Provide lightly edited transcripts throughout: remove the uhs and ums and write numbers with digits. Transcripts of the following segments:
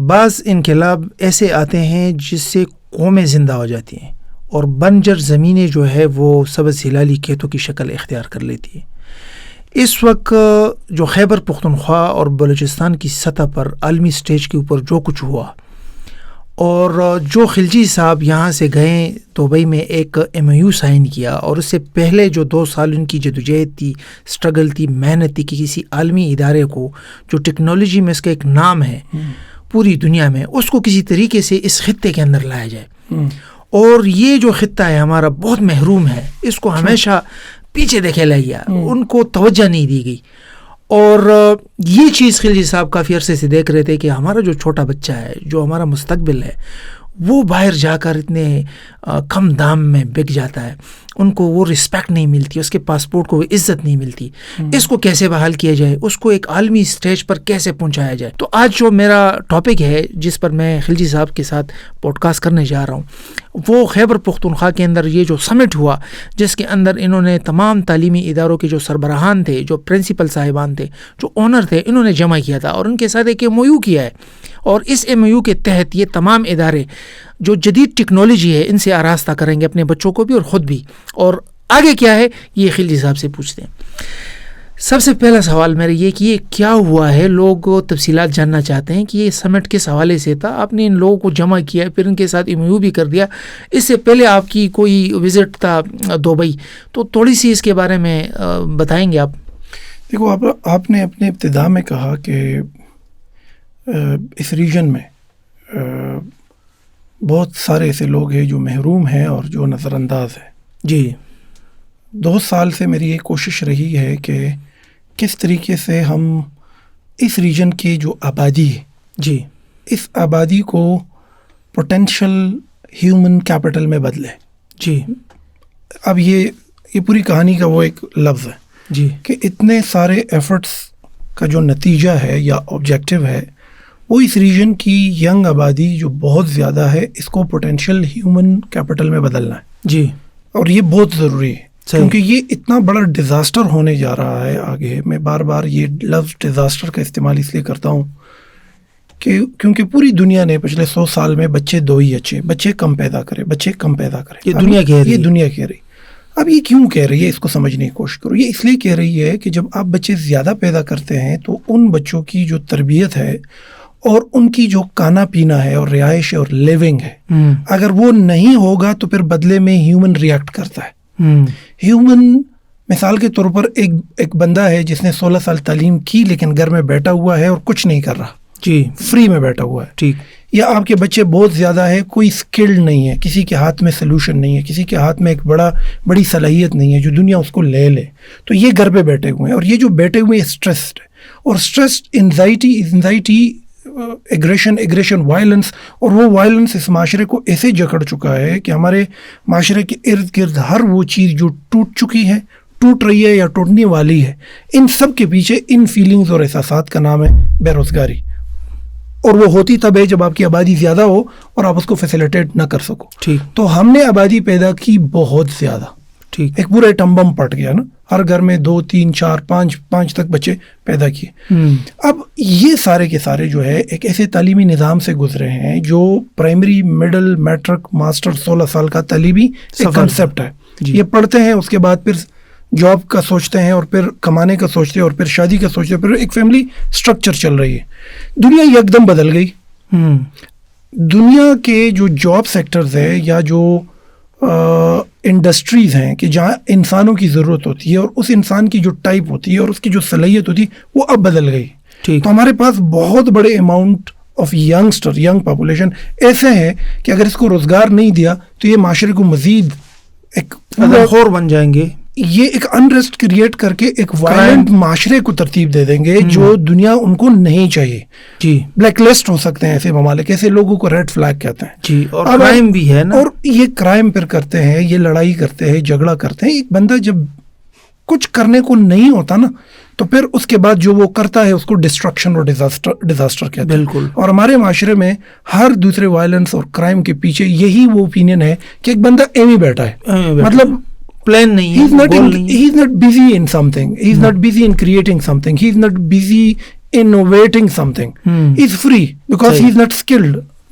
بعض انقلاب ایسے آتے ہیں جس سے قومیں زندہ ہو جاتی ہیں اور بنجر زمینیں جو ہے وہ سبز ہلالی کھیتوں کی شکل اختیار کر لیتی ہیں. اس وقت جو خیبر پختونخوا اور بلوچستان کی سطح پر عالمی سٹیج کے اوپر جو کچھ ہوا، اور جو خلجی صاحب یہاں سے گئے دبئی میں ایک MOU سائن کیا، اور اس سے پہلے جو 2 سال ان کی جدوجہد تھی، اسٹرگل تھی، محنت تھی کہ کسی عالمی ادارے کو جو ٹیکنالوجی میں اس کا ایک نام ہے پوری دنیا میں، اس کو کسی طریقے سے اس خطے کے اندر لایا جائے. اور یہ جو خطہ ہے ہمارا بہت محروم ہے، اس کو ہمیشہ پیچھے دیکھے لے گیا، ان کو توجہ نہیں دی گئی. اور یہ چیز خلجی صاحب کافی عرصے سے دیکھ رہے تھے کہ ہمارا جو چھوٹا بچہ ہے، جو ہمارا مستقبل ہے، وہ باہر جا کر اتنے کم دام میں بک جاتا ہے، ان کو وہ رسپیکٹ نہیں ملتی، اس کے پاسپورٹ کو وہ عزت نہیں ملتی. اس کو کیسے بحال کیا جائے، اس کو ایک عالمی سٹیج پر کیسے پہنچایا جائے. تو آج جو میرا ٹاپک ہے جس پر میں خلجی صاحب کے ساتھ پوڈ کاسٹ کرنے جا رہا ہوں، وہ خیبر پختونخوا کے اندر یہ جو سمٹ ہوا، جس کے اندر انہوں نے تمام تعلیمی اداروں کے جو سربراہان تھے، جو پرنسپل صاحبان تھے، جو اونر تھے، انہوں نے جمع کیا تھا اور ان کے ساتھ ایک MOU کیا ہے. اور اس MOU کے تحت یہ تمام ادارے جو جدید ٹیکنالوجی ہے ان سے آراستہ کریں گے اپنے بچوں کو بھی اور خود بھی. اور آگے کیا ہے یہ خلجی صاحب سے پوچھتے ہیں. سب سے پہلا سوال میرا یہ کہ یہ کیا ہوا ہے، لوگ تفصیلات جاننا چاہتے ہیں کہ یہ سمٹ کس حوالے سے تھا. آپ نے ان لوگوں کو جمع کیا، پھر ان کے ساتھ MOU بھی کر دیا. اس سے پہلے آپ کی کوئی وزٹ تھا دبئی، تو تھوڑی سی اس کے بارے میں بتائیں گے آپ؟ دیکھو، آپ نے اپنے ابتدا میں کہا کہ اس ریجن میں بہت سارے ایسے لوگ ہیں جو محروم ہیں اور جو نظر انداز ہیں. جی. 2 سال سے میری یہ کوشش رہی ہے کہ کس طریقے سے ہم اس ریجن کی جو آبادی ہے، جی، اس آبادی کو پوٹینشل ہیومن کیپٹل میں بدلے. جی. اب یہ پوری کہانی کا وہ ایک لفظ ہے، جی، کہ اتنے سارے ایفرٹس کا جو نتیجہ ہے یا آبجیکٹیو ہے وہ اس ریجن کی ینگ آبادی جو بہت زیادہ ہے، اس کو پوٹینشیل ہیومن کیپٹل میں بدلنا ہے. جی. اور یہ بہت ضروری ہے کیونکہ یہ اتنا بڑا ڈیزاسٹر ہونے جا رہا ہے آگے. میں بار بار یہ لفظ ڈیزاسٹر کا استعمال اس لیے کرتا ہوں کہ کیونکہ پوری دنیا نے پچھلے 100 سال میں بچے 2 ہی اچھے، بچے کم پیدا کرے، بچے کم پیدا کرے. یہ دنیا کہہ رہی. اب یہ کیوں کہہ رہی ہے، اس کو سمجھنے کی کوشش کرو. یہ اس لیے کہہ رہی ہے کہ جب آپ بچے زیادہ پیدا کرتے ہیں تو ان بچوں کی جو تربیت ہے اور ان کی جو کھانا پینا ہے اور رہائش اور لیونگ ہے، اگر وہ نہیں ہوگا تو پھر بدلے میں ہیومن ریئیکٹ کرتا ہے. ہیومن مثال کے طور پر ایک بندہ ہے جس نے 16 سال تعلیم کی لیکن گھر میں بیٹھا ہوا ہے اور کچھ نہیں کر رہا. جی. فری میں بیٹھا ہوا ہے. ٹھیک. یا آپ کے بچے بہت زیادہ ہے، کوئی اسکلڈ نہیں ہے، کسی کے ہاتھ میں سلوشن نہیں ہے، کسی کے ہاتھ میں ایک بڑی صلاحیت نہیں ہے جو دنیا اس کو لے لے، تو یہ گھر پہ بیٹھے ہوئے ہیں. اور یہ جو بیٹھے ہوئے ہیں اسٹریسڈ ہے، اور اسٹریس انزائٹی ایگریشن وائلنس، اور وہ وائلنس اس معاشرے کو ایسے جکڑ چکا ہے کہ ہمارے معاشرے کے ارد گرد ہر وہ چیز جو ٹوٹ چکی ہے، ٹوٹ رہی ہے یا ٹوٹنے والی ہے، ان سب کے پیچھے ان فیلنگز اور احساسات کا نام ہے بے روزگاری. اور وہ ہوتی تب ہے جب آپ کی آبادی زیادہ ہو اور آپ اس کو فیسیلیٹیٹ نہ کر سکو. ٹھیک. تو ہم نے آبادی پیدا کی بہت زیادہ. ٹھیک. ایک پورا ایٹم بم پٹ گیا نا، ہر گھر میں 2 3 4 5 تک بچے پیدا کیے. اب یہ سارے کے سارے جو ہے ایک ایسے تعلیمی نظام سے گزرے ہیں جو پرائمری، مڈل، میٹرک، ماسٹر، 16 سال کا تعلیمی کنسیپٹ ہے. یہ پڑھتے ہیں، اس کے بعد پھر جاب کا سوچتے ہیں، اور پھر کمانے کا سوچتے ہیں، اور پھر شادی کا سوچتے ہیں، پھر ایک فیملی سٹرکچر چل رہی ہے. دنیا یکدم بدل گئی. دنیا کے جو جاب سیکٹرز ہے یا جو انڈسٹریز ہیں کہ جہاں انسانوں کی ضرورت ہوتی ہے اور اس انسان کی جو ٹائپ ہوتی ہے اور اس کی جو صلاحیت ہوتی ہے وہ اب بدل گئی. تو ہمارے پاس بہت بڑے اماؤنٹ آف ینگ پاپولیشن ایسے ہیں کہ اگر اس کو روزگار نہیں دیا تو یہ معاشرے کو مزید ایک خور بن جائیں گے. یہ ایک انریسٹ کریٹ کر کے ایک وائلنٹ معاشرے کو ترتیب دے دیں گے جو دنیا ان کو نہیں چاہیے. جی. بلیک لسٹ ہو سکتے ہیں ایسے ممالک، ایسے لوگوں کو ریڈ فلیگ کہتے ہیں. جی. اور کرائم بھی ہے نا، اور یہ کرائم پھر کرتے ہیں، یہ لڑائی کرتے ہیں، جھگڑا کرتے ہیں. ایک بندہ جب کچھ کرنے کو نہیں ہوتا نا تو پھر اس کے بعد جو وہ کرتا ہے اس کو ڈسٹرکشن اور ڈیزاسٹر کہتے ہیں. بالکل. اور ہمارے معاشرے میں ہر دوسرے وائلنس اور کرائم کے پیچھے یہی وہ اوپینین ہے کہ ایک بندہ ایویں بیٹھا ہے، مطلب پلان نہیں ہے. he is not busy in something, he is not busy in creating something, he is not busy innovating something. He's free because he's not skilled.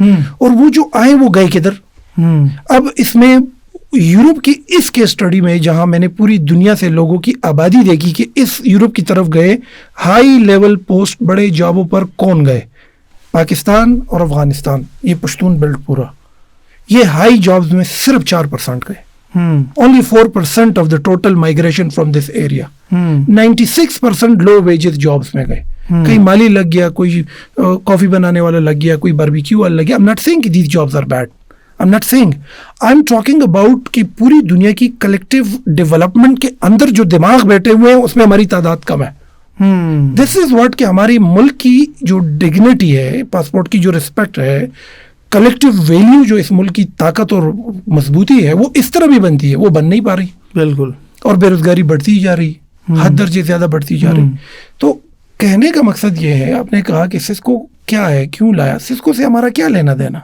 اور وہ جو آئے وہ گئے کدھر. اب اس میں یورپ کی اس کیس اسٹڈی میں جہاں میں نے پوری دنیا سے لوگوں کی آبادی دیکھی کہ اس یورپ کی طرف گئے ہائی لیول پوسٹ بڑے جابوں پر کون گئے, پاکستان اور افغانستان, یہ پشتون بیلٹ پورا, یہ ہائی جابز میں صرف 4% گئے. Only 4% of the total migration from this area. 96% low wages jobs میں گئے. کہیں مالی لگ گیا, کوئی کافی بنانے والا لگ گیا, کوئی باربیکیو والا لگ گیا. I'm not saying کہ these jobs are bad. I'm not saying. I'm talking about کہ پوری دنیا کی کلیکٹیو ڈیولپمنٹ کے اندر جو دماغ بیٹھے ہوئے ہیں اس میں ہماری تعداد کم ہے. دس از واٹ کہ ہماری ملک کی جو ڈگنیٹی ہے, پاسپورٹ کی جو رسپیکٹ ہے, کلیکٹیو ویلیو جو اس ملک کی طاقت اور مضبوطی ہے وہ اس طرح بھی بنتی ہے, وہ بن نہیں پا رہی. بالکل. اور بے روزگاری بڑھتی جا رہی, حد درجے زیادہ بڑھتی جا رہی. تو کہنے کا مقصد یہ ہے, آپ نے کہا کہ سسکو کیا ہے, کیوں لایا, سسکو سے ہمارا کیا لینا دینا,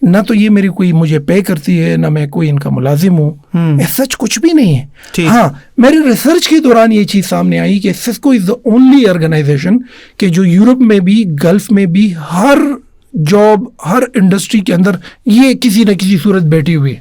نہ تو یہ میری کوئی مجھے پے کرتی ہے, نہ میں کوئی ان کا ملازم ہوں, سچ کچھ بھی نہیں ہے. ہاں, میری ریسرچ کے دوران یہ چیز سامنے آئی کہ Cisco is the only organisation کہ جو یورپ میں بھی, گلف میں بھی, ہر جاب, ہر انڈسٹری کے اندر یہ کسی نہ کسی صورت بیٹھی ہوئی ہے.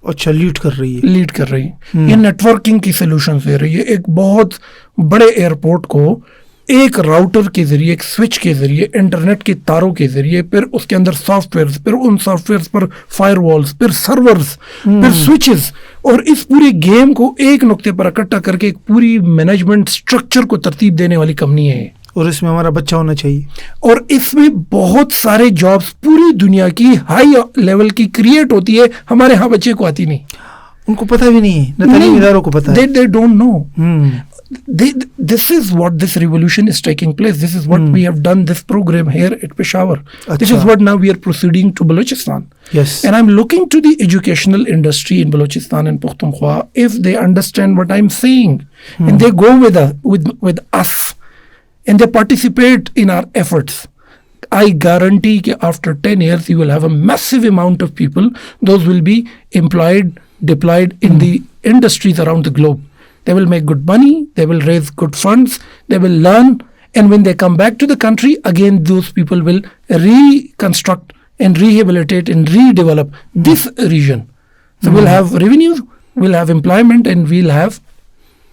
اچھا, لیڈ کر رہی ہے. یہ نیٹ ورکنگ کی سولوشن دے رہی ہے. ایک بہت بڑے ایئرپورٹ کو ایک راؤٹر کے ذریعے, ایک سوئچ کے ذریعے, انٹرنیٹ کے تاروں کے ذریعے, پھر اس کے اندر سافٹ ویئرز, پھر ان سافٹ ویئرز پر فائر والز, پھر سرورز, پھر سوئچز, اور اس پوری گیم کو ایک نقطے پر اکٹھا کر کے ایک پوری مینجمنٹ اسٹرکچر کو ترتیب دینے والی کمپنی ہے. اور اس میں ہمارا بچہ ہونا چاہیے. اور اس میں بہت سارے جابس پوری دنیا کی ہائی لیول کی کریٹ ہوتی ہے, ہمارے ہاں بچے کو آتی نہیں, ان کو پتہ بھی نہیں ہے, نہ تعلیمی اداروں کو پتہ ہے. They don't know. This is what this revolution is taking place. This is what we have done this program here at Peshawar. This is what now we are proceeding to Balochistan. Yes. And I'm looking to the educational industry in Balochistan and Pukhtunkhwa. If they understand what I'm saying and they go with us and they participate in our efforts, I guarantee that after 10 years you will have a massive amount of people. Those will be employed, deployed in the industries around the globe. They will make good money, they will raise good funds, they will learn, and when they come back to the country, again those people will reconstruct and rehabilitate and redevelop this region. So we'll have revenue, we'll have employment, and we'll have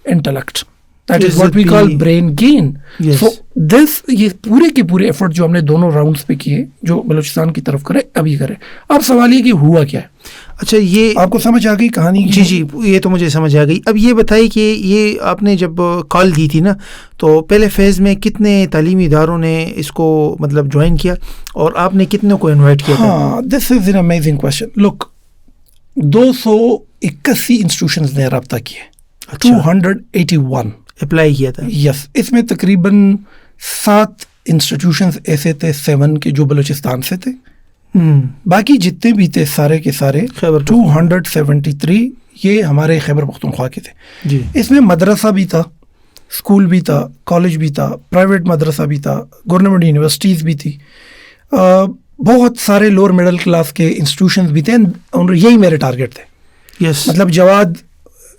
intellect. That is what we call brain gain. Yes. So this, یہ پورے کے پورے effort جو ہم نے دونوں rounds پہ کیے, جو بلوچستان کی طرف کرے, ابھی کرے. اب سوال یہ کہ ہوا کیا ہے. اچھا, یہ آپ کو سمجھ آ گئی کہانی؟ جی, یہ تو مجھے سمجھ آ گئی. اب یہ بتائیے کہ یہ آپ نے جب کال دی تھی نا, تو پہلے فیز میں کتنے تعلیمی اداروں نے اس کو مطلب جوائن کیا, اور آپ نے کتنے کو انوائٹ کیا تھا؟ ہاں, this is an amazing question. Look, 281 institutions نے رابطہ کیے. 281 اپلائی کیا تھا. یس, اس میں تقریباً 7 انسٹیٹیوشنز ایسے تھے, 7 کے جو بلوچستان سے تھے. باقی جتنے بھی تھے سارے کے سارے 273 یہ ہمارے خیبر پختونخوا کے تھے. جی, اس میں مدرسہ بھی تھا, اسکول بھی تھا, کالج بھی تھا, پرائیویٹ مدرسہ بھی تھا, گورنمنٹ یونیورسٹیز بھی تھی, بہت سارے لوور مڈل کلاس کے انسٹیٹیوشنز بھی تھے, اور یہی میرے ٹارگیٹ تھے. یس, مطلب جواد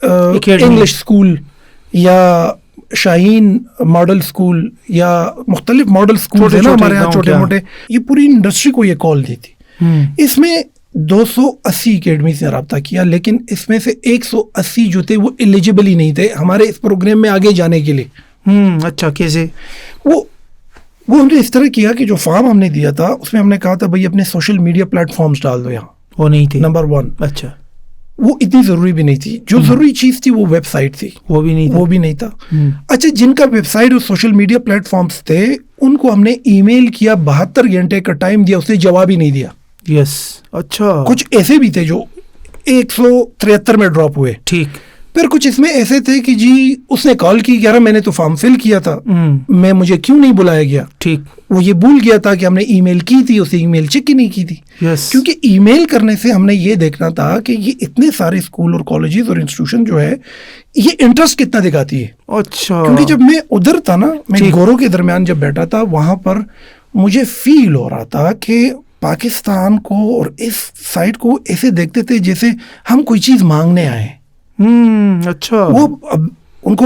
انگلش اسکول یا شاہین ماڈل اسکول یا مختلف ماڈل اسکول ہیں نا ہمارے یہاں چھوٹے موٹے, یہ پوری انڈسٹری کو یہ کال دی تھی. اس میں 280 اکیڈمیز نے رابطہ کیا, لیکن اس میں سے 180 جو تھے وہ ایلیجیبل ہی نہیں تھے ہمارے اس پروگرام میں آگے جانے کے لیے. اچھا, کیسے؟ وہ ہم نے اس طرح کیا کہ جو فارم ہم نے دیا تھا اس میں ہم نے کہا تھا بھائی اپنے سوشل میڈیا پلیٹ فارمز ڈال دو یہاں. وہ نہیں تھے نمبر 1. اچھا, وہ اتنی ضروری بھی نہیں تھی. جو ضروری چیز تھی وہ ویب سائٹ تھی, وہ بھی نہیں تھا. اچھا, جن کا ویب سائٹ اور سوشل میڈیا پلیٹ فارمز تھے ان کو ہم نے ای میل کیا, 72 گھنٹے کا ٹائم دیا, اس نے جواب ہی نہیں دیا. یس, اچھا. کچھ ایسے بھی تھے جو 173 میں ڈراپ ہوئے. ٹھیک. پھر کچھ اس میں ایسے تھے کہ جی اس نے کال کی, یار میں نے تو فارم فل کیا تھا, مجھے کیوں نہیں بلایا گیا. ٹھیک. وہ یہ بھول گیا تھا کہ ہم نے ای میل کی تھی, اسے ای میل چیک ہی نہیں کی تھی. کیونکہ ای میل کرنے سے ہم نے یہ دیکھنا تھا کہ یہ اتنے سارے اسکول اور کالجز اور انسٹیٹیوشن جو ہے یہ انٹرسٹ کتنا دکھاتی ہے. اچھا. کیونکہ جب میں ادھر تھا نا, میں گوروں کے درمیان جب بیٹھا تھا, وہاں پر مجھے فیل ہو رہا تھا کہ پاکستان کو اور اس سائٹ کو ایسے دیکھتے تھے جیسے ہم کوئی چیز مانگنے آئے. اچھا. وہ ان کو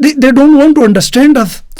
they don't want to understand us.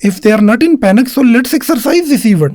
if they are not in panic so let's exercise this event।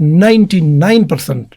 99%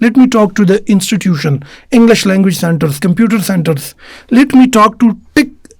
let me talk to the institution, English language centers, computer centers, let me talk to tech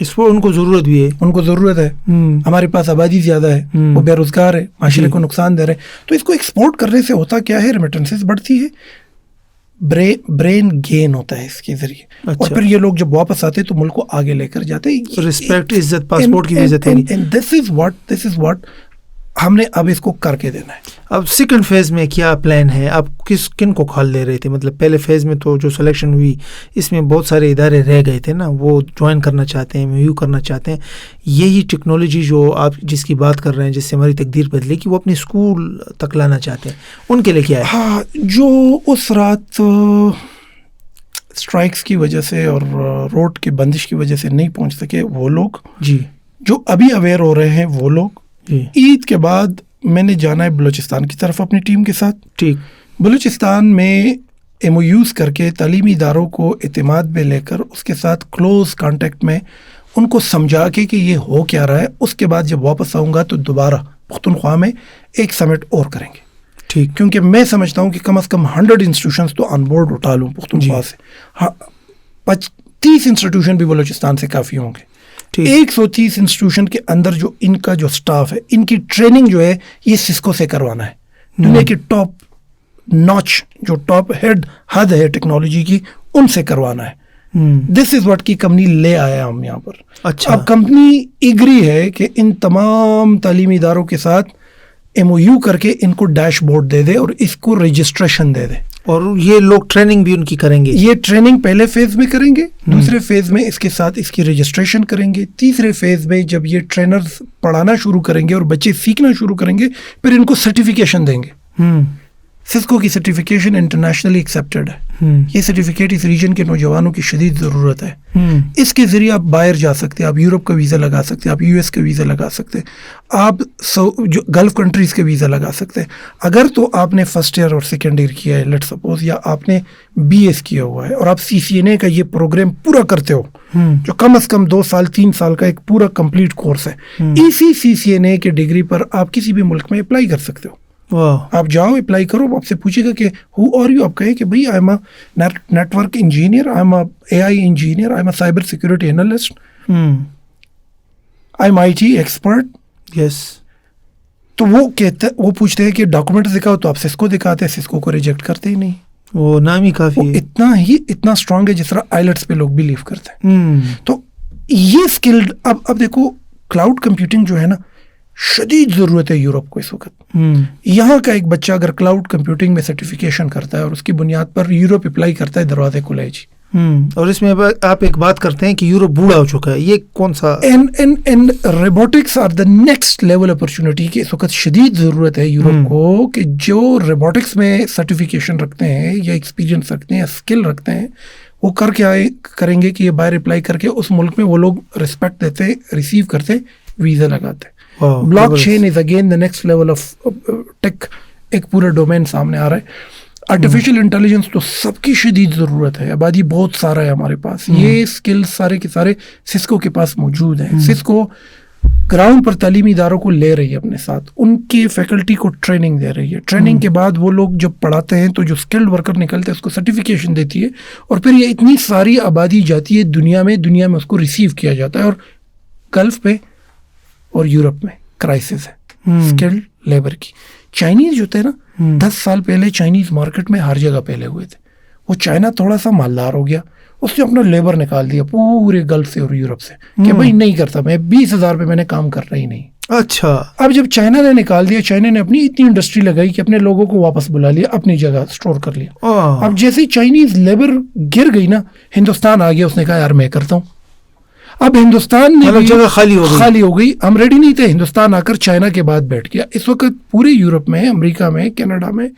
اس پر ان کو ضرورت بھی ہے, ان کو ضرورت ہے. ہمارے پاس آبادی زیادہ ہے, وہ بے روزگار ہے, معاشرے کو نقصان دے رہے ہیں. تو اس کو ایکسپورٹ کرنے سے ہوتا کیا ہے, ریمیٹنسز بڑھتی ہے, برین گین ہوتا ہے اس کے ذریعے. اور پھر یہ لوگ جب واپس آتے تو ملک کو آگے لے کر جاتے ہیں. رسپیکٹ, عزت, پاسپورٹ کی عزت ہوگی. دس از واٹ ہم نے اب اس کو کر کے دینا ہے. اب سیکنڈ فیز میں کیا پلان ہے, آپ کن کو کھال دے رہے تھے؟ مطلب پہلے فیز میں تو جو سلیکشن ہوئی اس میں بہت سارے ادارے رہ گئے تھے نا, وہ جوائن کرنا چاہتے ہیں, میو کرنا چاہتے ہیں. یہی ٹیکنالوجی جو آپ جس کی بات کر رہے ہیں, جس سے ہماری تقدیر بدلے گی, وہ اپنے اسکول تک لانا چاہتے ہیں, ان کے لیے کیا ہے؟ ہاں, جو اس رات اسٹرائکس کی وجہ سے اور روڈ کی بندش کی وجہ سے نہیں پہنچ سکے وہ لوگ, جی, جو ابھی اویئر ہو رہے ہیں وہ لوگ, عید کے بعد میں نے جانا ہے بلوچستان کی طرف اپنی ٹیم کے ساتھ. ٹھیک. بلوچستان میں ایم او یوز کر کے تعلیمی اداروں کو اعتماد میں لے کر اس کے ساتھ کلوز کانٹیکٹ میں ان کو سمجھا کے کہ یہ ہو کیا رہا ہے. اس کے بعد جب واپس آؤں گا تو دوبارہ پختونخوا میں ایک سمٹ اور کریں گے. ٹھیک. کیونکہ میں سمجھتا ہوں کہ کم از کم 100 انسٹیٹیوشنز تو آن بورڈ اٹھا لوں پختونخوا سے. 30 انسٹیٹیوشن بھی بلوچستان سے کافی ہوں گے. 130 انسٹیٹیوشن کے اندر جو ان کا جو سٹاف ہے, ان کی ٹریننگ جو ہے یہ سسکو سے کروانا ہے. دنیا کی ٹاپ ناچ جو ٹاپ حد ہے ٹیکنالوجی کی, ان سے کروانا ہے. دس از واٹ کی کمپنی لے آیا ہم یہاں پر. اچھا. اب کمپنی ایگری ہے کہ ان تمام تعلیمی اداروں کے ساتھ ایم او یو کر کے ان کو ڈیش بورڈ دے دے اور اس کو رجسٹریشن دے دے. اور یہ لوگ ٹریننگ بھی ان کی کریں گے. یہ ٹریننگ پہلے فیز میں کریں گے, دوسرے فیز میں اس کے ساتھ اس کی رجسٹریشن کریں گے, تیسرے فیز میں جب یہ ٹرینرز پڑھانا شروع کریں گے اور بچے سیکھنا شروع کریں گے, پھر ان کو سرٹیفکیشن دیں گے. سسکو کی سرٹیفکیشن انٹرنیشنلی ایکسیپٹیڈ ہے. یہ سرٹیفکیٹ اس ریجن کے نوجوانوں کی شدید ضرورت ہے. اس کے ذریعے آپ باہر جا سکتے ہیں, آپ یورپ کا ویزا لگا سکتے ہیں, آپ یو ایس کا ویزا لگا سکتے ہیں, آپ جو گلف کنٹریز کے ویزا لگا سکتے ہیں. اگر تو آپ نے فرسٹ ایئر اور سیکنڈ ایئر کیا ہے لیٹ سپوز, یا آپ نے بی ایس کیا ہوا ہے اور آپ سی سی این اے کا یہ پروگرام پورا کرتے ہو, جو کم از کم 2 سال 3 سال کا ایک پورا کمپلیٹ کورس ہے, اسی سی سی این اے کے ڈگری پر آپ کسی بھی ملک میں اپلائی کر سکتے ہو. آپ جاؤ اپلائی کرو, آپ سے پوچھے گا کہ ہو آر یو, آپ کہے کہ بھائی I am a network engineer, I am a A I engineer, I am a cyber security analyst, I am I T expert. Yes. تو وہ پوچھتے ہیں کہ ڈاکومنٹ دکھاؤ, تو آپ سسکو دکھاتے ہیں, سسکو کو ریجیکٹ کرتے ہی نہیں. وہ نام ہی کافی ہے, اتنا اسٹرانگ ہے جس طرح آئیلٹس پہ لوگ بلیو کرتے ہیں. تو یہ اسکلڈ, اب دیکھو کلاؤڈ کمپیوٹنگ جو ہے نا, شدید ضرورت ہے یورپ کو اس وقت. یہاں کا ایک بچہ اگر کلاؤڈ کمپیوٹنگ میں سرٹیفکیشن کرتا ہے اور اس کی بنیاد پر یورپ اپلائی کرتا ہے, دروازے کھلے جی. اور اس میں آپ ایک بات کرتے ہیں کہ یورپ بوڑھا ہو چکا ہے, یہ کون سا؟ Robotics are the next level opportunity کی اس وقت شدید ضرورت ہے یورپ کو, کہ جو روبوٹکس میں سرٹیفکیشن رکھتے ہیں یا ایکسپیرینس رکھتے ہیں یا اسکل رکھتے ہیں, وہ کریں گے کہ یہ باہر اپلائی کر کے اس ملک میں وہ لوگ رسپیکٹ دیتے, ریسیو کرتے, ویزا لگاتے. Blockchain is again the next level of tech. ایک پورا ڈومین سامنے آ رہا ہے. آرٹیفیشیل انٹیلیجنس تو سب کی شدید ضرورت ہے, آبادی بہت سارا ہے ہمارے پاس. یہ اسکل سارے کے سارے سسکو کے پاس موجود ہیں. سسکو گراؤنڈ پر تعلیمی اداروں کو لے رہی ہے اپنے ساتھ, ان کی فیکلٹی کو ٹریننگ دے رہی ہے. ٹریننگ کے بعد وہ لوگ جب پڑھاتے ہیں تو جو اسکلڈ ورکر نکلتے ہیں اس کو سرٹیفکیشن دیتی ہے, اور پھر یہ اتنی ساری آبادی جاتی ہے دنیا میں اس کو ریسیو کیا جاتا ہے. اور گلف پہ اور یورپ میں کرائسس ہے اسکلڈ لیبر کی. چائنیز جو تھے نا, 10 سال پہلے چائنیز مارکیٹ میں ہر جگہ پھیلے ہوئے تھے. وہ چائنا تھوڑا سا مالدار ہو گیا, اس نے اپنا لیبر نکال دیا پورے گلف سے اور یورپ سے, کہ بھائی نہیں کرتا میں, 20,000 پہ میں نے کام کرنا ہی نہیں. اچھا. اب جب چائنا نے نکال دیا, چائنا نے اپنی اتنی انڈسٹری لگائی کہ اپنے لوگوں کو واپس بلا لیا, اپنی جگہ اسٹور کر لیا. اب جیسے ہی چائنیز لیبر گر گئی نا, ہندوستان آ گیا, اس نے کہا یار میں کرتا ہوں. اب ہندوستان نے جگہ خالی ہو گئی, ہم ریڈی نہیں تھے. ہندوستان آ کر چائنا کے بعد بیٹھ گیا. اس وقت پورے یورپ میں, امریکہ میں, کینیڈا میں,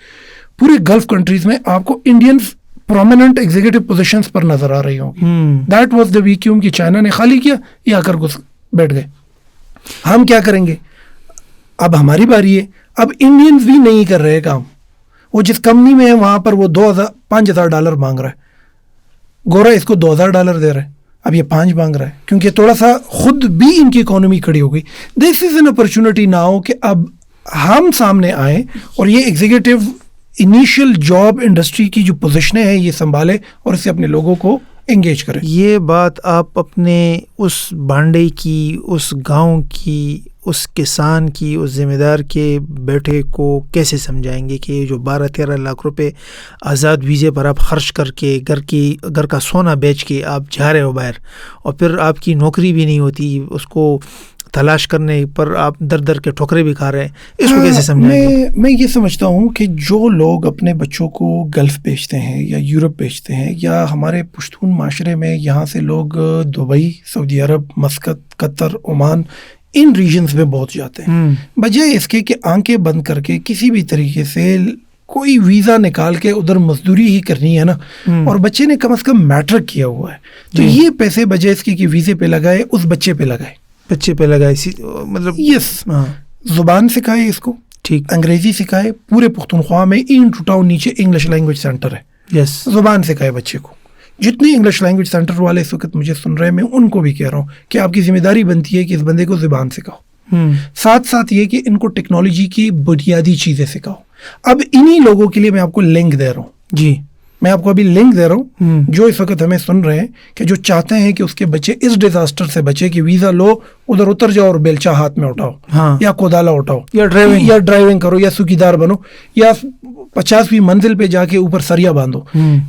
پورے گلف کنٹریز میں آپ کو انڈینز پرومیننٹ ایگزیکٹو پوزیشنز پر نظر آ رہی ہوں گی. دیٹ واز دا ویکیوم کہ چائنا نے خالی کیا, یہ آ کر بیٹھ گئے. ہم کیا کریں گے؟ اب ہماری باری ہے. اب انڈینز بھی نہیں کر رہے کام. وہ جس کمپنی میں ہے وہاں پر وہ $5,000 مانگ رہا ہے, گورا اس کو $2,000 دے رہا ہے, اب یہ 5 مانگ رہا ہے, کیونکہ تھوڑا سا خود بھی ان کی اکانومی کھڑی ہو گئی. دس از این اپرچونٹی ناؤ کہ اب ہم سامنے آئیں اور یہ ایگزیکٹو انیشیل جاب انڈسٹری کی جو پوزیشنیں ہیں یہ سنبھالے اور اس سے اپنے لوگوں کو انگیج کریں. یہ بات آپ اپنے اس بانڈے کی, اس گاؤں کی, اس کسان کی, اس ذمہ دار کے بیٹے کو کیسے سمجھائیں گے کہ جو 12-13 لاکھ روپے آزاد ویزے پر آپ خرچ کر کے گھر کا سونا بیچ کے آپ جا رہے ہو باہر, اور پھر آپ کی نوکری بھی نہیں ہوتی, اس کو تلاش کرنے پر آپ در در کے ٹھوکرے بھی کھا رہے ہیں, اس کو کیسے سمجھائیں گے؟ میں یہ سمجھتا ہوں کہ جو لوگ اپنے بچوں کو گلف بھیجتے ہیں یا یورپ بھیجتے ہیں, یا ہمارے پشتون معاشرے میں یہاں سے لوگ دبئی, سعودی عرب, مسقط, قطر, عمان, ان ریجنز میں بہت جاتے ہیں, بجائے اس کے کہ آنکھیں بند کر کے کسی بھی طریقے سے کوئی ویزا نکال کے ادھر مزدوری ہی کرنی ہے نا, اور بچے نے کم از کم میٹرک کیا ہوا ہے, تو یہ پیسے بجائے اس کے کہ ویزے پہ لگائے اس بچے پہ لگائے, مطلب یس, زبان سکھائے اس کو, ٹھیک, انگریزی سکھائے. پورے پختونخوا میں این ٹو ٹاؤن نیچے انگلش لینگویج سینٹر ہے, یس, زبان سکھائے بچے کو. جتنے انگلش لینگویج سینٹر والے اس وقت مجھے سن رہے ہیں, میں ان کو بھی کہہ رہا ہوں کہ آپ کی ذمہ داری بنتی ہے کہ اس بندے کو زبان سکھاؤ, ساتھ ساتھ یہ کہ ان کو ٹیکنالوجی کی بنیادی چیزیں سکھاؤ. اب انہی لوگوں کے لیے میں آپ کو لنک دے رہا ہوں, جی, میں آپ کو ابھی لنک دے رہا ہوں, جو اس وقت ہمیں سن رہے ہیں کہ جو چاہتے ہیں کہ اس کے بچے اس ڈیزاسٹر سے بچے کہ ویزا لو, ادھر اتر جاؤ اور بیلچہ ہاتھ میں اٹھاؤ, یا کودالا اٹھاؤ, یا ڈرائیونگ کرو, یا سوکیدار بنو, یا 50ویں منزل پہ جا کے اوپر سریا باندھو.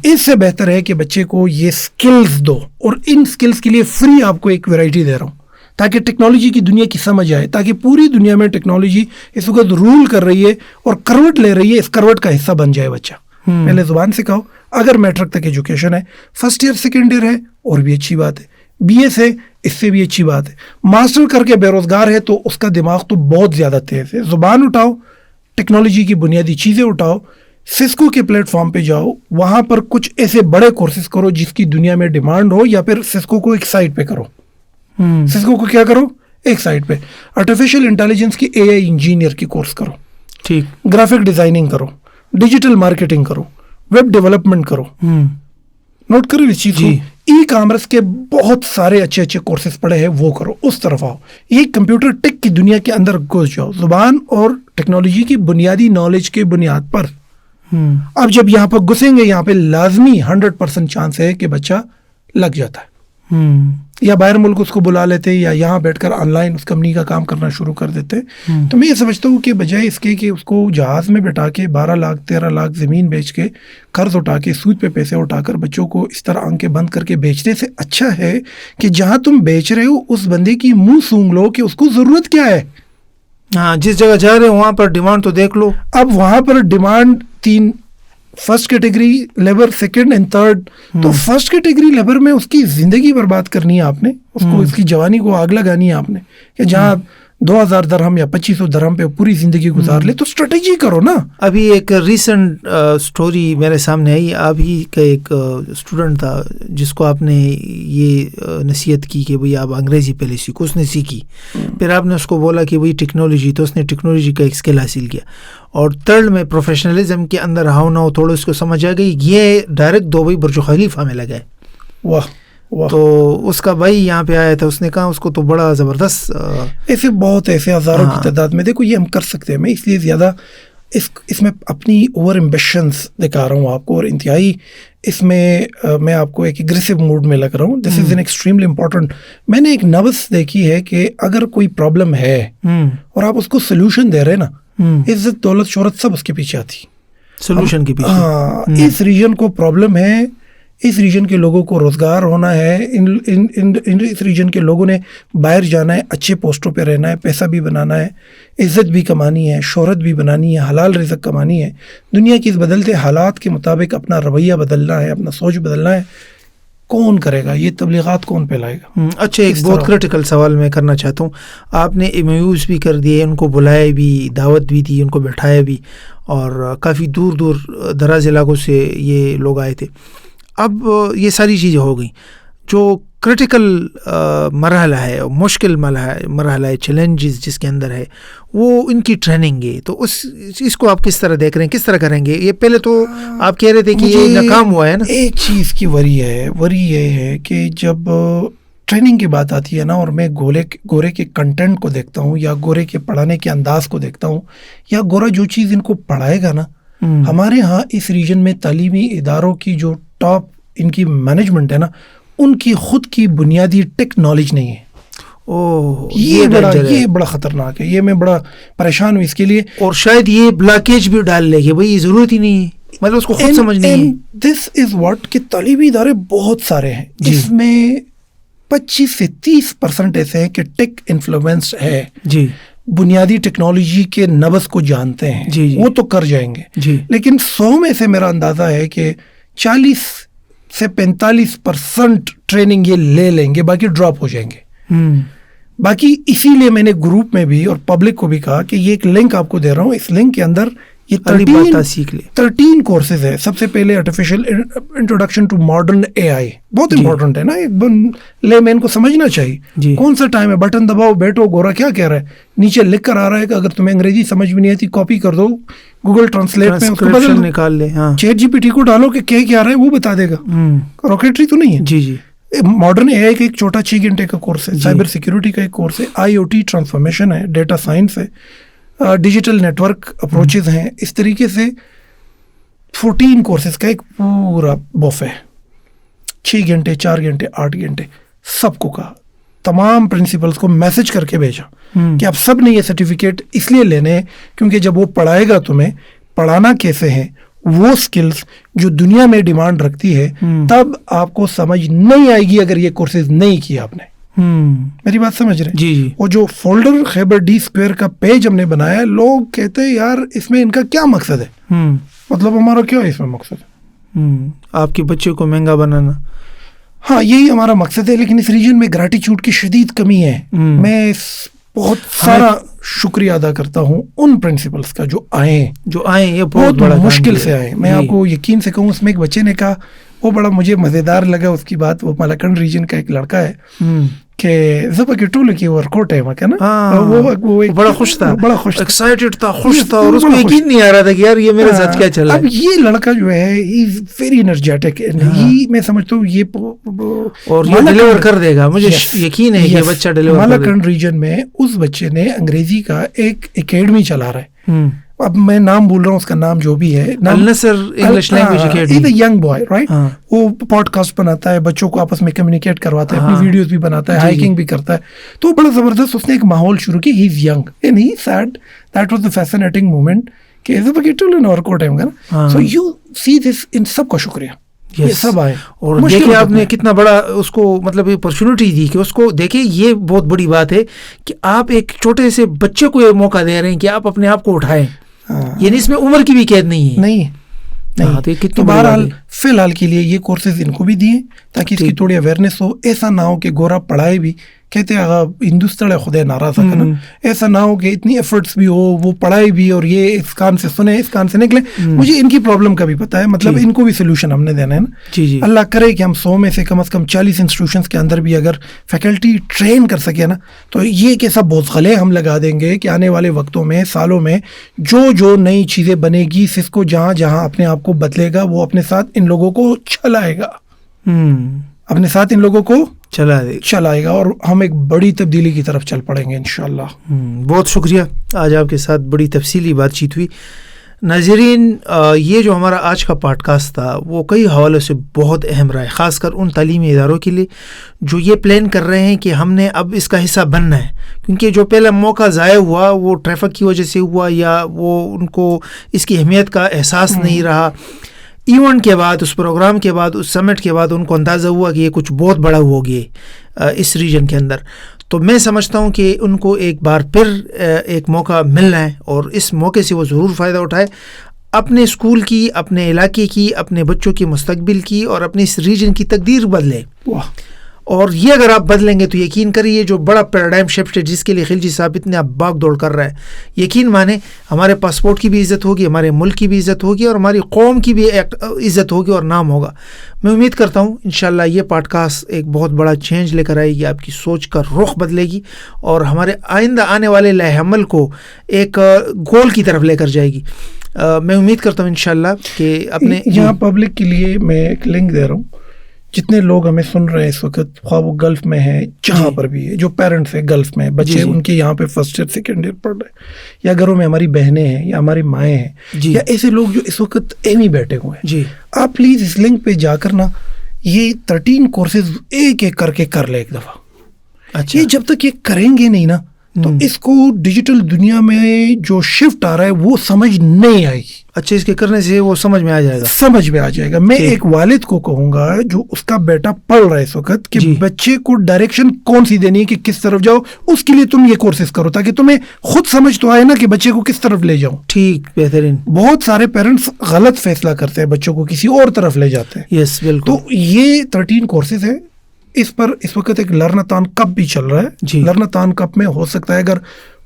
اس سے بہتر ہے کہ بچے کو یہ سکلز دو, اور ان سکلز کے لیے فری آپ کو ایک ویرائٹی دے رہا ہوں تاکہ ٹیکنالوجی کی دنیا کی سمجھ آئے, تاکہ پوری دنیا میں ٹیکنالوجی اس وقت رول کر رہی ہے اور کروٹ لے رہی ہے, اس کروٹ کا حصہ بن جائے بچہ. پہلے زبان سکھاؤ, اگر میٹرک تک ایجوکیشن ہے, فرسٹ ایئر سیکنڈ ایئر ہے اور بھی اچھی بات ہے, بی ایس ہے اس سے بھی اچھی بات ہے, ماسٹر کر کے بے روزگار ہے تو اس کا دماغ تو بہت زیادہ تیز ہے. زبان اٹھاؤ, ٹیکنالوجی کی بنیادی چیزیں اٹھاؤ, سسکو کے پلیٹ فارم پہ جاؤ, وہاں پر کچھ ایسے بڑے کورسز کرو جس کی دنیا میں ڈیمانڈ ہو, یا پھر سسکو کو ایک سائٹ پہ کرو. سسکو کو کیا کرو, ایک سائٹ پہ آرٹیفیشیل انٹیلیجنس کی اے آئی انجینئر کی کورس کرو, ٹھیک, گرافک ڈیزائننگ کرو, ڈیجیٹل مارکیٹنگ کرو, ویب ڈیولپمنٹ کرو. نوٹ کرو اس چیز کو, ای کامرس کے بہت سارے اچھے اچھے کورسز پڑے ہیں, وہ کرو, اس طرف آؤ. یہ کمپیوٹر ٹیک کی دنیا کے اندر گھس جاؤ, زبان اور ٹیکنالوجی کی بنیادی نالج کے بنیاد پر. اب جب یہاں پر گھسیں گے, یہاں پہ لازمی 100% چانس ہے کہ بچہ لگ جاتا ہے, یا باہر ملک اس کو بلا لیتے, یا یہاں بیٹھ کر آن لائن اس کمپنی کا کام کرنا شروع کر دیتے. تو میں یہ سمجھتا ہوں کہ بجائے اس کے کہ اس کو جہاز میں بٹھا کے 12 لاکھ 13 لاکھ زمین بیچ کے, قرض اٹھا کے, سود پہ پیسے اٹھا کر بچوں کو اس طرح آنکھیں بند کر کے بیچنے سے اچھا ہے کہ جہاں تم بیچ رہے ہو اس بندے کی منہ سونگ لو کہ اس کو ضرورت کیا ہے. ہاں, جس جگہ جا رہے ہو وہاں پر ڈیمانڈ تو دیکھ لو. اب وہاں پر demand 3, first category labour, second and third. تو فرسٹ کیٹیگری لیبر میں اس کی زندگی برباد کرنی ہے آپ نے, اس کو اس کی جوانی کو آگ لگانی ہے آپ نے, کہ جہاں 2000 درہم یا 2500 درہم پہ پوری زندگی گزار لے, تو اسٹریٹجی کرو نا. ابھی ایک ریسنٹ سٹوری میرے سامنے آئی, آپ ہی کا ایک اسٹوڈنٹ تھا جس کو آپ نے یہ نصیحت کی کہ بھئی آپ انگریزی پہلے سیکھو, اس نے سیکھی, پھر آپ نے اس کو بولا کہ بھئی ٹیکنالوجی, تو اس نے ٹیکنالوجی کا ایک اسکل حاصل کیا, اور تھرڈ میں پروفیشنلزم کے اندر ہاؤ نہ ہو تھوڑا اس کو سمجھ آ گئی, یہ ڈائریکٹ دبئی برج خلیفہ میں لگا ہے. واہ. تو اس کا بھائی یہاں پہ آیا تھا, اس نے کہا اس کو تو بڑا زبردست, ایسے بہت ایسے ہزاروں کی تعداد میں. دیکھو یہ ہم کر سکتے ہیں, میں اس لیے زیادہ اس میں اپنی اوور ایمبیشنس دکھا رہا ہوں آپ کو, اور انتہائی اس میں آپ کو ایک اگریسو موڈ میں لگ رہا ہوں. دس از این ایکسٹریملی امپورٹنٹ. میں نے ایک نبض دیکھی ہے کہ اگر کوئی پرابلم ہے اور آپ اس کو سولوشن دے رہے نا, عزت دولت شہرت سب اس کے پیچھے آتی, سولوشن کے پیچھے. ہاں, اس ریجن کو پرابلم ہے, اس ریجن کے لوگوں کو روزگار ہونا ہے, اس ریجن کے لوگوں نے باہر جانا ہے, اچھے پوسٹوں پہ رہنا ہے, پیسہ بھی بنانا ہے, عزت بھی کمانی ہے, شہرت بھی بنانی ہے, حلال رزق کمانی ہے. دنیا کے اس بدلتے حالات کے مطابق اپنا رویہ بدلنا ہے, اپنا سوچ بدلنا ہے. کون کرے گا یہ تبلیغات, کون پھیلائے گا؟ اچھا, ایک بہت کریٹیکل سوال میں کرنا چاہتا ہوں. آپ نے ایمیوز بھی کر دیے, ان کو بلایا بھی, دعوت بھی دی, ان کو بٹھایا بھی, اور کافی دور دور دراز علاقوں سے یہ لوگ آئے تھے. اب یہ ساری چیزیں ہو گئیں. جو کریٹیکل مرحلہ ہے, مشکل مرحلہ ہے, چیلنجز جس کے اندر ہے, وہ ان کی ٹریننگ ہے. تو اس کو آپ کس طرح دیکھ رہے ہیں, کس طرح کریں گے؟ یہ پہلے تو آپ کہہ رہے تھے کہ یہ ناکام ہوا ہے نا. ایک چیز کی وری یہ ہے کہ جب ٹریننگ کی بات آتی ہے نا, اور میں گورے کے کنٹینٹ کو دیکھتا ہوں, یا گورے کے پڑھانے کے انداز کو دیکھتا ہوں, یا گورا جو چیز ان کو پڑھائے گا نا, ہمارے ہاں اس ریجن میں تعلیمی اداروں کی جو ٹاپ ان کی مینجمنٹ ہے نا, ان کی خود کی بنیادی ٹیک نالج نہیں ہے. یہ بڑا خطرناک ہے. یہ میں بڑا پریشان ہوں اس کے لیے. اور شاید یہ بلاکیج بھی ڈال لے کہ بھائی یہ ضرورت ہی نہیں ہے, مطلب اس کو خود سمجھ نہیں ہے. دس از واٹ کہ تعلیمی ادارے بہت سارے ہیں, جس میں 25 سے 30% ایسے ہیں کہ ٹیک انفلوئنسڈ ہے, جی, بنیادی ٹیکنالوجی کے نبض کو جانتے ہیں, جی, وہ تو کر جائیں گے. جی. لیکن 100 میں سے میرا اندازہ ہے کہ 40 سے 45% ٹریننگ یہ لے لیں گے, باقی ڈراپ ہو جائیں گے. باقی اسی لیے میں نے گروپ میں بھی اور پبلک کو بھی کہا کہ یہ ایک لنک آپ کو دے رہا ہوں, اس لنک کے اندر یہ 13 کورسز ہے. سب سے پہلے آرٹیفیشل انٹروڈکشن ٹو ماڈرن اے آئی, بہت امپورٹنٹ ہے نا, لے مین کو سمجھنا چاہیے. کون سا ٹائم ہے, بٹن دباؤ, بیٹھو, گورا کیا کہہ رہا ہے, نیچے لکھ کر آ رہا ہے کہ اگر تمہیں انگریزی سمجھ میں نہیں آتی کاپی کر دو گوگل ٹرانسلیٹ میں, اس کو بدل نکال لے. چیٹ جی پی ٹی کو ڈالو کہ کیا رہا ہے وہ بتا دے گا. راکیٹری تو نہیں ہے. جی جی. ماڈرن اے آئی کا ایک چھوٹا 6 گھنٹے کا کورس ہے, سائبر سیکورٹی کا ایک کورس ہے, آئی او ٹی ٹرانسفارمیشن ہے, ڈیٹا سائنس ہے, ڈیجیٹل نیٹ ورک اپروچز ہیں. اس طریقے سے 14 کورسز کا ایک پورا بوفے, 6 گھنٹے, 4 گھنٹے, 8 گھنٹے, سب کو کہا, تمام پرنسپلز کو میسج کر کے بھیجا کہ آپ سب نے یہ سرٹیفکیٹ اس لیے لینے ہیں کیونکہ جب وہ پڑھائے گا تمہیں, پڑھانا کیسے ہے, وہ سکلز جو دنیا میں ڈیمانڈ رکھتی ہے, تب آپ کو سمجھ نہیں آئے گی اگر یہ کورسز نہیں کیا آپ نے. میری بات سمجھ رہے ہیں؟ جی جی. وہ جو فولڈر خیبر ڈی اسکوئر کا پیج ہم نے بنایا ہے, لوگ کہتے ہیں یار اس میں ان کا کیا مقصد ہے, مطلب ہمارا کیا ہے اس میں مقصد ہے, آپ کے بچے کو مہنگا بنانا. ہاں یہی ہمارا مقصد ہے, لیکن اس ریجن میں گریٹیچیوڈ کی شدید کمی ہے. میں بہت سارا شکریہ ادا کرتا ہوں ان پرنسپلز کا جو آئے یہ بہت بڑا مشکل سے آئے. میں آپ کو یقین سے کہوں, اس میں ایک بچے نے کہا, وہ بڑا مجھے مزیدار لگا اس کی بات. وہ مالاکنڈ ریجن کا ایک لڑکا ہے کہ زبا کے ٹولے کی ورکاؤٹ ہے وہاں کا نا, وہ بڑا خوش تھا, بڑا خوش, ایکسائٹڈ تھا, خوش تھا, اور اس کو یقین نہیں آ رہا تھا کہ یار یہ میرے ساتھ کیا چل رہا ہے. اب یہ لڑکا جو ہے ہی از ویری انرجیٹک, میں سمجھتا ہوں یہ اور یہ ڈیلیور کر دے گا, مجھے یقین ہے یہ بچہ ڈیلیور کر دے گا. مالاکنڈ ریجن میں اس بچے نے انگریزی کا ایک اکیڈمی چلا رہا ہے. اب میں نام بول رہا ہوں, اس کا نام جو بھی ہے, النصر English language academy. Young boy right, وہ پوڈ کاسٹ بناتا ہے, بچوں کو آپس میں کمیونیکیٹ کرواتا ہے, اپنی ویڈیوز بھی بناتا ہے, ہائیکنگ بھی کرتا ہے. تو بڑا زبردست اس نے ایک ماحول شروع کی. He is young and he said, that was the fascinating moment کہ ایز اے بکیٹل ان اور کوٹ ہے نا. سو یو سی دس, ان سب کا شکریہ. یہ سب آئے, اور دیکھیں آپ نے کتنا بڑا اس کو مطلب اپرچونٹی دی کہ اس کو دیکھیں. یہ بہت بڑی بات ہے کہ آپ ایک چھوٹے سے بچے کو یہ موقع دے رہے ہیں کہ آپ اپنے آپ کو اٹھائیں, یعنی اس میں عمر کی بھی قید نہیں ہے. نہیں. تو بہرحال فی الحال کے لیے یہ کورسز ان کو بھی دیے تاکہ اس کی تھوڑی اویئرنیس ہو. ایسا نہ ہو کہ گورا پڑھائے بھی, کہتے ہیں ہندوستان خدا ناراض ہے نا, ایسا نہ ہو کہ اتنی ایفرٹس بھی ہو, وہ پڑھائی بھی, اور یہ اس کان سے سنے اس کان سے نکلے. مجھے ان کی پرابلم کا بھی پتہ ہے, مطلب ان کو بھی سولوشن ہم نے دینا ہے نا. اللہ کرے کہ ہم 100 میں سے کم از کم 40 انسٹیٹیوشنس کے اندر بھی اگر فیکلٹی ٹرین کر سکے نا, تو یہ کہ سب بہت غلے ہم لگا دیں گے کہ آنے والے وقتوں میں, سالوں میں جو نئی چیزیں بنے گی, سسکو جہاں جہاں اپنے آپ کو بدلے گا, وہ اپنے ساتھ ان لوگوں کو چلائے گا, اپنے ساتھ ان لوگوں کو چلائے گا, اور ہم ایک بڑی تبدیلی کی طرف چل پڑیں گے انشاءاللہ. بہت شکریہ, آج آپ کے ساتھ بڑی تفصیلی بات چیت ہوئی. ناظرین, یہ جو ہمارا آج کا پوڈ کاسٹ تھا وہ کئی حوالوں سے بہت اہم رہا ہے, خاص کر ان تعلیمی اداروں کے لیے جو یہ پلان کر رہے ہیں کہ ہم نے اب اس کا حصہ بننا ہے, کیونکہ جو پہلا موقع ضائع ہوا وہ ٹریفک کی وجہ سے ہوا, یا وہ ان کو اس کی اہمیت کا احساس نہیں رہا. ایونٹ کے بعد, اس پروگرام کے بعد, اس سمٹ کے بعد ان کو اندازہ ہوا کہ یہ کچھ بہت بڑا ہو گیا اس ریجن کے اندر. تو میں سمجھتا ہوں کہ ان کو ایک بار پھر ایک موقع ملنا ہے, اور اس موقع سے وہ ضرور فائدہ اٹھائے, اپنے اسکول کی, اپنے علاقے کی, اپنے بچوں کے مستقبل کی, اور اپنے اس ریجن کی تقدیر بدلے. اور یہ اگر آپ بدلیں گے تو یقین کریے جو بڑا پیراڈائم شفٹ ہے جس کے لیے خلجی صاحب اتنے اب بھاگ دوڑ کر رہا ہے, یقین مانے ہمارے پاسپورٹ کی بھی عزت ہوگی, ہمارے ملک کی بھی عزت ہوگی, اور ہماری قوم کی بھی عزت ہوگی اور نام ہوگا. میں امید کرتا ہوں انشاءاللہ یہ پوڈ کاسٹ ایک بہت بڑا چینج لے کر آئے گی, آپ کی سوچ کا رخ بدلے گی, اور ہمارے آئندہ آنے والے لائحہ عمل کو ایک گول کی طرف لے کر جائے گی. میں امید کرتا ہوں انشاءاللہ کہ اپنے یہاں پبلک کے لیے میں ایک لنک دے رہا ہوں. جتنے لوگ ہمیں سن رہے ہیں اس وقت, خواہ وہ گلف میں ہیں, جہاں پر بھی ہے, جو پیرنٹس ہیں گلف میں, بچے ان کے یہاں پہ فرسٹ ایئر سیکنڈ ایئر پڑھ رہے ہیں, یا گھروں میں ہماری بہنیں ہیں, یا ہماری مائیں ہیں, یا ایسے لوگ جو اس وقت ایم ہی بیٹھے ہوئے ہیں, آپ پلیز اس لنک پہ جا کر نا یہ 13 کورسز ایک ایک کر کے کر لے ایک دفعہ. اچھا یہ جب تک یہ کریں گے نہیں نا تو اس کو ڈیجیٹل دنیا میں جو شفٹ آ رہا ہے وہ سمجھ نہیں آئے گی. اچھا اس کے کرنے سے وہ سمجھ میں آ جائے گا. سمجھ میں آ جائے گا. میں ایک والد کو کہوں گا جو اس کا بیٹا پڑھ رہا ہے اس وقت کہ بچے کو ڈائریکشن کون سی دینی ہے کہ کس طرف جاؤ, اس کے لیے تم یہ کورسز کرو تاکہ تمہیں خود سمجھ تو آئے نا کہ بچے کو کس طرف لے جاؤں. ٹھیک, بہترین. بہت سارے پیرنٹس غلط فیصلہ کرتے ہیں, بچوں کو کسی اور طرف لے جاتے ہیں. یس بالکل. تو یہ 13 کورسز ہیں. اس پر اس وقت ایک لرنتان کپ بھی چل رہا ہے. لرنتان کپ میں ہو سکتا ہے اگر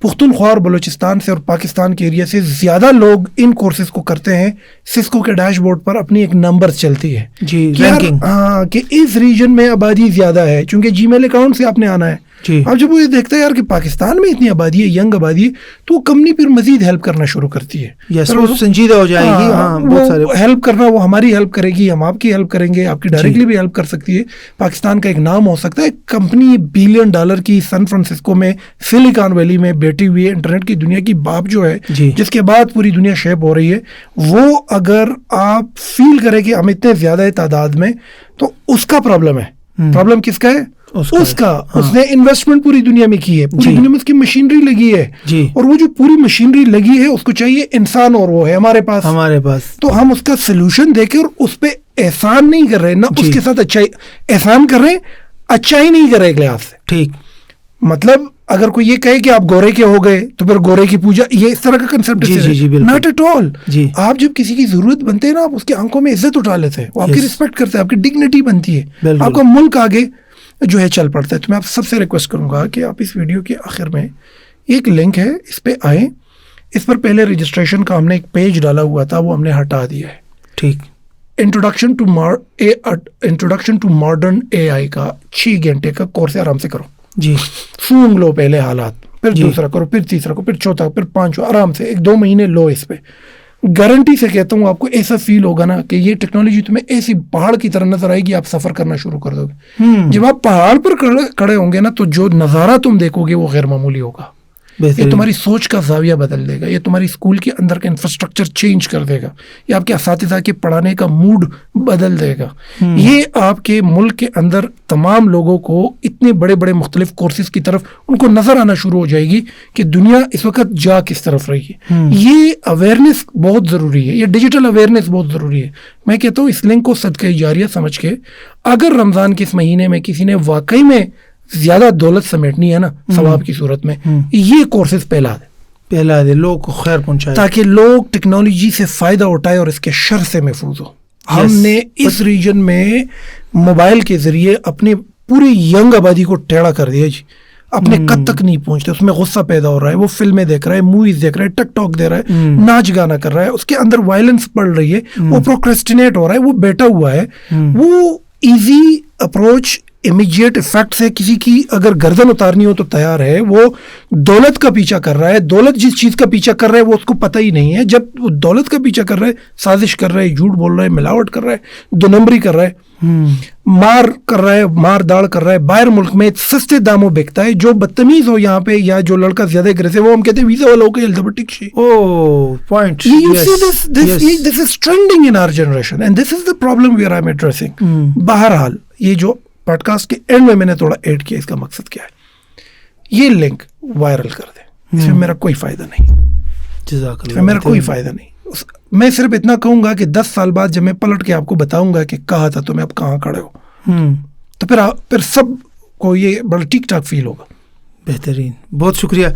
پختونخوا اور بلوچستان سے اور پاکستان کے ایریا سے زیادہ لوگ ان کورسز کو کرتے ہیں, سسکو کے ڈیش بورڈ پر اپنی ایک نمبر چلتی ہے کہ اس ریجن میں آبادی زیادہ ہے, چونکہ جی میل اکاؤنٹ سے آپ نے آنا ہے. اب جب وہ یہ دیکھتا ہے یار کہ پاکستان میں اتنی آبادی ہے, ینگ آبادی ہے, تو وہ کمپنی پھر مزید ہیلپ کرنا شروع کرتی ہے. سنجیدہ ہو جائے گی. بہت سارے ہیلپ کرنا, وہ ہماری ہیلپ کرے گی, ہم آپ کی ہیلپ کریں گے, آپ کی ڈائریکٹلی بھی ہیلپ کر سکتی ہے. پاکستان کا ایک نام ہو سکتا ہے. کمپنی $1 بلین کی سن فرانسسکو میں سلیکان ویلی میں بیٹھی ہوئی ہے, انٹرنیٹ کی دنیا کی باپ جو ہے, جس کے بعد پوری دنیا شیپ ہو رہی ہے. وہ اگر آپ فیل کریں کہ ہم اتنے زیادہ تعداد میں, تو اس کا پرابلم ہے. پرابلم کس کا ہے؟ اس کا. اس نے انویسٹمنٹ پوری دنیا میں کی ہے, پوری دنیا میں اس کی مشینری لگی ہے, اور وہ جو پوری مشینری لگی ہے اس کو چاہیے انسان, اور وہ ہے ہمارے پاس. تو ہم اس کا سلوشن دے کے اور اس پہ احسان نہیں کر رہے, نہ اس کے ساتھ اچھائی احسان کر رہے ہیں, اچھائی نہیں کر رہے ایک لحاظ سے. ٹھیک. مطلب اگر کوئی یہ کہے کہ آپ گورے کے ہو گئے تو پھر گورے کی پوجا, یہ اس طرح کا کنسپٹ ہے. Not at all. آپ جب کسی کی ضرورت بنتے ہیں نا, آپ اس کی آنکھوں میں عزت اٹھا لیتے ہیں, وہ آپ کی رسپیکٹ کرتے ہیں, آپ کی ڈگنیٹی بنتی ہے, آپ کا ملک آگے جو ہے چل پڑتا ہے. تو میں آپ سب سے ریکویسٹ کروں گا کہ آپ اس ویڈیو کے آخر میں ایک لنک ہے, اس پہ آئیں. اس پر پہلے رجسٹریشن کا ہم نے ایک پیج ڈالا ہوا تھا, وہ ہم نے ہٹا دیا ہے. ٹھیک. انٹروڈکشن ٹو ماڈرن اے آئی کا 6 گھنٹے کا کورس آرام سے کرو. سونگ لو پہلے حالات, پھر دوسرا کرو, پھر تیسرا کرو, پھر چوتھا, پھر 5, آرام سے 1-2 مہینے لو اس پہ. گارنٹی سے کہتا ہوں آپ کو ایسا فیل ہوگا نا کہ یہ ٹیکنالوجی تمہیں ایسی پہاڑ کی طرح نظر آئے گی, آپ سفر کرنا شروع کر دو گے. جب آپ پہاڑ پر کھڑے ہوں گے نا, تو جو نظارہ تم دیکھو گے وہ غیر معمولی ہوگا. یہ تمہاری سوچ کا زاویہ بدل دے گا, یہ تمہاری اسکول کے اندر کا انفراسٹرکچر چینج کر دے گا, یہ آپ کے اساتذہ کے پڑھانے کا موڈ بدل دے گا. یہ آپ کے ملک کے اندر تمام لوگوں کو اتنے بڑے بڑے مختلف کورسز کی طرف ان کو نظر آنا شروع ہو جائے گی کہ دنیا اس وقت جا کس طرف رہی ہے. یہ اویئرنیس بہت ضروری ہے, یہ ڈیجیٹل اویئرنیس بہت ضروری ہے. میں کہتا ہوں اس لنک کو صدقہ جاریہ سمجھ کے, اگر رمضان کے اس مہینے میں کسی نے واقعی میں زیادہ دولت سمیٹنی ہے نا ثواب کی صورت میں, یہ کورسز پہلا دے, لوگوں کو خیر پہنچائے, تاکہ لوگ ٹیکنالوجی سے فائدہ اٹھائے اور اس کے شر سے محفوظ ہو. ہم نے اس ریجن میں موبائل کے ذریعے اپنی پوری ینگ آبادی کو ٹیڑھا کر دیا جی. اپنے قد تک نہیں پہنچتے, اس میں غصہ پیدا ہو رہا ہے, وہ فلمیں دیکھ رہا ہے, موویز دیکھ رہا ہے, ٹک ٹاک دے رہا ہے, ناچ گانا کر رہا ہے, اس کے اندر وائلنس بڑھ رہی ہے, وہ پروکریسٹینیٹ ہو رہا ہے, وہ بیٹھا ہوا ہے. وہ ایزی اپروچ امیجیٹ افیکٹ سے کسی کی اگر گردن اتارنی ہو تو تیار ہے. وہ دولت کا پیچھا کر رہا ہے, دولت جس چیز کا پیچھا کر رہا ہے وہ اس کو پتہ ہی نہیں ہے. جب وہ دولت کا پیچھا کر رہا ہے, سازش کر رہا ہے, جھوٹ بول رہا ہے, ملاوٹ کر رہا ہے, 2 نمبری کر رہا ہے, مار داڑ کر رہا ہے, باہر ملک میں سستے داموں بکتا ہے. جو بدتمیز ہو یہاں پہ یا جو لڑکا زیادہ اگریسو وہ ہم کہتے ہیں ویزا والا ہو کے this is trending in our generation and this is the problem where I am addressing. بہرحال یہ جو پوڈ کاسٹ کے اینڈ میں نے تھوڑا ایڈ کیا, اس کا مقصد کیا ہے, یہ لنک وائرل کر دیں. اس میں میرا کوئی فائدہ نہیں, اس میں میرا کوئی فائدہ نہیں. میں صرف اتنا کہوں گا کہ 10 سال بعد جب میں پلٹ کے آپ کو بتاؤں گا کہ کہا تھا تو میں اب کہاں کھڑے ہو, تو پھر سب کو یہ بڑا ٹھیک ٹھاک فیل ہوگا. بہترین, بہت شکریہ.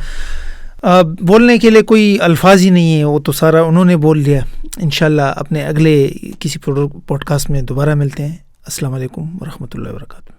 بولنے کے لیے کوئی الفاظ ہی نہیں ہے, وہ تو سارا انہوں نے بول لیا. انشاءاللہ اپنے اگلے کسی پوڈ کاسٹ میں دوبارہ ملتے ہیں. السلام علیکم ورحمۃ اللہ وبرکاتہ.